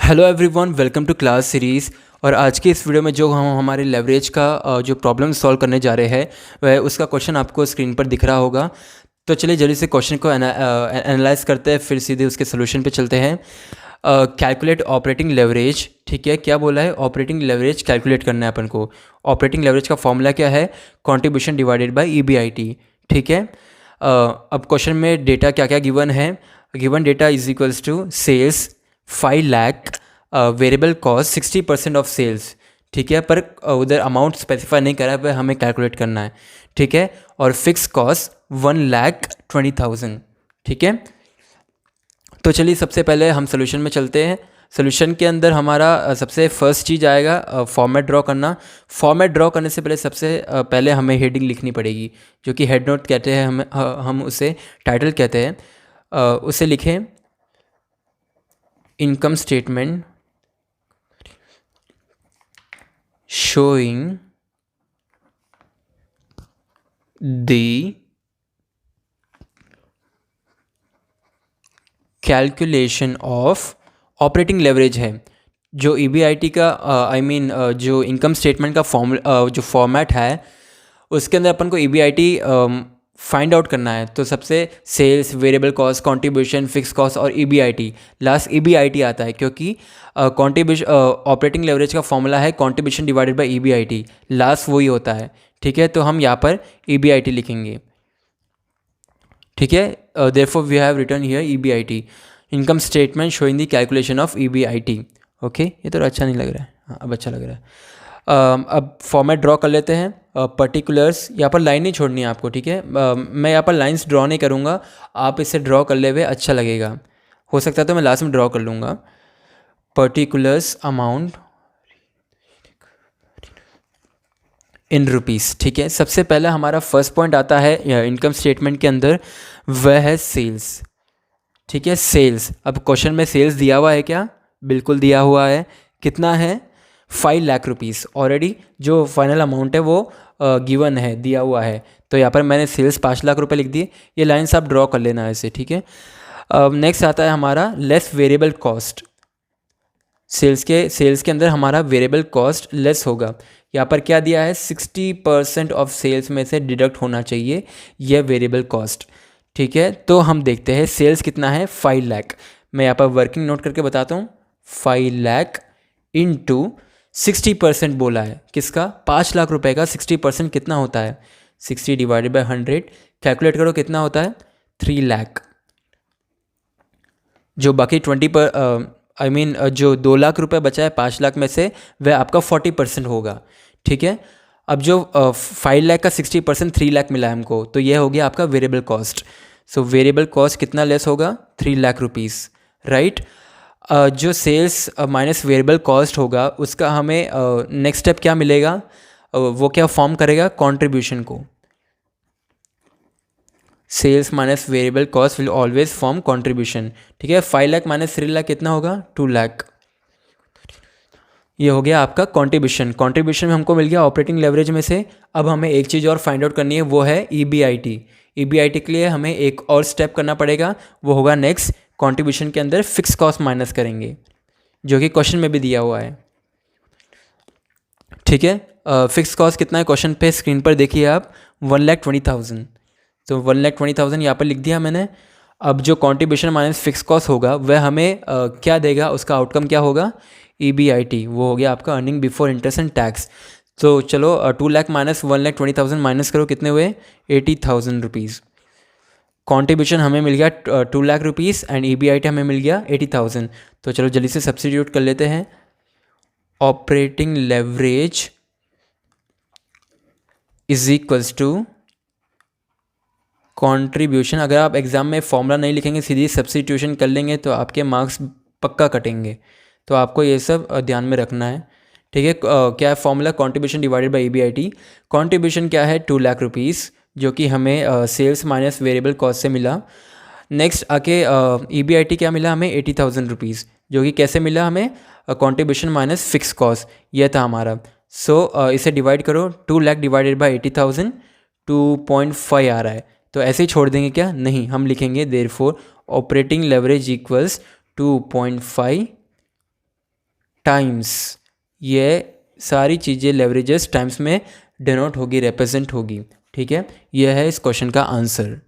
Hello everyone, welcome to class series. और आज की इस वीडियो में जो हम हमारे लेवरेज का जो प्रॉब्लम सॉल्व करने जा रहे हैं वह उसका क्वेश्चन आपको स्क्रीन पर दिख रहा होगा। तो चलिए जल्दी से क्वेश्चन को एनालाइज करते हैं, फिर सीधे उसके सोल्यूशन पे चलते हैं। Calculate operating leverage. ठीक है, क्या बोला है? ऑपरेटिंग लेवरेज कैलकुलेट करना है अपन को। ऑपरेटिंग लेवरेज का फॉर्मूला क्या है? Contribution divided by EBIT। ठीक है। अब क्वेश्चन में डेटा क्या क्या गिवन है? Given data is equals to sales 5 lakh, variable cost 60% of sales. ठीक है, पर उधर अमाउंट स्पेसिफाई नहीं करा है, वह हमें कैलकुलेट करना है। ठीक है, और फिक्स कॉस्ट 1,20,000। ठीक है, तो चलिए सबसे पहले हम सोल्यूशन में चलते हैं। सोल्यूशन के अंदर हमारा सबसे फर्स्ट चीज़ आएगा फॉर्मेट ड्रॉ करना। फॉर्मेट ड्रॉ करने से पहले सबसे पहले हमें हेडिंग लिखनी पड़ेगी, जो कि हेड नोट कहते हैं, हम उसे टाइटल कहते हैं। उसे लिखें income statement showing the calculation of operating leverage है। जो EBIT का जो इनकम स्टेटमेंट का जो फॉर्मेट है उसके अंदर अपन को EBIT फाइंड आउट करना है। तो सबसे sales, variable cost, contribution, fix cost और EBIT, लास्ट EBIT आता है, क्योंकि कंट्रीब्यूशन ऑपरेटिंग लेवरेज का फॉर्मूला है contribution divided by EBIT, last वही होता है। ठीक है, तो हम यहाँ पर EBIT लिखेंगे। ठीक है, therefore we have written here EBIT, income statement showing the calculation of EBIT। Okay, ये तो अच्छा नहीं लग रहा है। हाँ, अब अच्छा लग रहा है। अब फॉर्मेट ड्रॉ कर लेते हैं। पर्टिकुलर्स, यहाँ पर लाइन नहीं छोड़नी है आपको। ठीक है, मैं यहाँ पर लाइंस ड्रॉ नहीं करूँगा, आप इसे ड्रॉ कर ले हुए अच्छा लगेगा। हो सकता है तो मैं लास्ट में ड्रॉ कर लूँगा। Particulars amount in rupees. ठीक है, सबसे पहले हमारा फर्स्ट पॉइंट आता है इनकम स्टेटमेंट के अंदर, वह है सेल्स। ठीक है, सेल्स। अब क्वेश्चन में सेल्स दिया हुआ है क्या? बिल्कुल दिया हुआ है। कितना है? 5 लाख रुपीज़। ऑलरेडी जो फाइनल अमाउंट है वो गिवन है, दिया हुआ है। तो यहाँ पर मैंने सेल्स 5 लाख रुपए लिख दिए। ये लाइन्स आप ड्रॉ कर लेना ऐसे। ठीक है, नेक्स्ट आता है हमारा लेस वेरिएबल कॉस्ट। सेल्स के अंदर हमारा वेरिएबल कॉस्ट लेस होगा। यहाँ पर क्या दिया है? 60% ऑफ सेल्स में से डिडक्ट होना चाहिए यह वेरिएबल कॉस्ट। ठीक है, तो हम देखते हैं सेल्स कितना है? 5 लाख। मैं यहाँ पर वर्किंग नोट करके बताता हूँ। 5 लाख इंटू 60% बोला है किसका? 5 लाख रुपए का 60% कितना होता है? 60 डिवाइडेड बाई 100, कैलकुलेट करो कितना होता है? 3 लाख। जो बाकी जो 2 लाख रुपए बचा है 5 लाख में से, वह आपका 40% होगा। ठीक है, अब जो 5 लाख का 60% 3 लाख मिला है हमको, तो यह हो गया आपका variable cost. So variable cost कितना लेस होगा? 3 लाख रुपीज़। राइट। जो सेल्स माइनस वेरिएबल कॉस्ट होगा उसका हमें नेक्स्ट स्टेप क्या मिलेगा? वो क्या फॉर्म करेगा? कंट्रीब्यूशन को। Sales minus variable cost will always form contribution. ठीक है, 5 लाख माइनस 3 लाख कितना होगा? 2 लाख। ये हो गया आपका कंट्रीब्यूशन। कंट्रीब्यूशन में हमको मिल गया ऑपरेटिंग लेवरेज में से। अब हमें एक चीज़ और फाइंड आउट करनी है, वो है EBIT। EBIT के लिए हमें एक और स्टेप करना पड़ेगा, वो होगा नेक्स्ट कंट्रीब्यूशन के अंदर फिक्स कॉस्ट माइनस करेंगे, जो कि क्वेश्चन में भी दिया हुआ है। ठीक है, फिक्स कॉस्ट कितना है क्वेश्चन पे? स्क्रीन पर देखिए आप, 1,20,000। तो 1,20,000 यहाँ पर लिख दिया मैंने। अब जो कंट्रीब्यूशन माइनस फिक्स कॉस्ट होगा वह हमें क्या देगा? उसका आउटकम क्या होगा? EBIT। वो हो गया आपका earning before interest and tax. तो चलो 2 लाख माइनस 1,20,000 माइनस करो, कितने हुए? 80,000 रुपीज़। कंट्रीब्यूशन हमें मिल गया 2 लाख रुपीज़ एंड EBIT हमें मिल गया 80,000। तो चलो जल्दी से सब्स्टिट्यूट कर लेते हैं। Operating leverage is equals to contribution. अगर आप एग्ज़ाम में फॉर्मूला नहीं लिखेंगे, सीधी सब्स्टिट्यूशन कर लेंगे, तो आपके मार्क्स पक्का कटेंगे। तो आपको ये सब ध्यान में रखना है। ठीक है, क्या है formula? Contribution divided by EBIT। Contribution क्या है? 2 लाख रुपीज़, जो कि हमें सेल्स माइनस वेरिएबल कॉस्ट से मिला। नेक्स्ट आके EBIT क्या मिला हमें? 80,000 रुपीज़, जो कि कैसे मिला हमें? कंट्रीब्यूशन माइनस फिक्स कॉस्ट, यह था हमारा। सो इसे डिवाइड करो, 2 लाख डिवाइडेड बाय 80,000 2.5 आ रहा है। तो ऐसे ही छोड़ देंगे क्या? नहीं, हम लिखेंगे therefore operating leverage equals 2.5 times, ये सारी चीज़ें लेवरेजेस टाइम्स में डिनोट होगी, रिप्रेजेंट होगी। ठीक है, यह है इस क्वेश्चन का आंसर।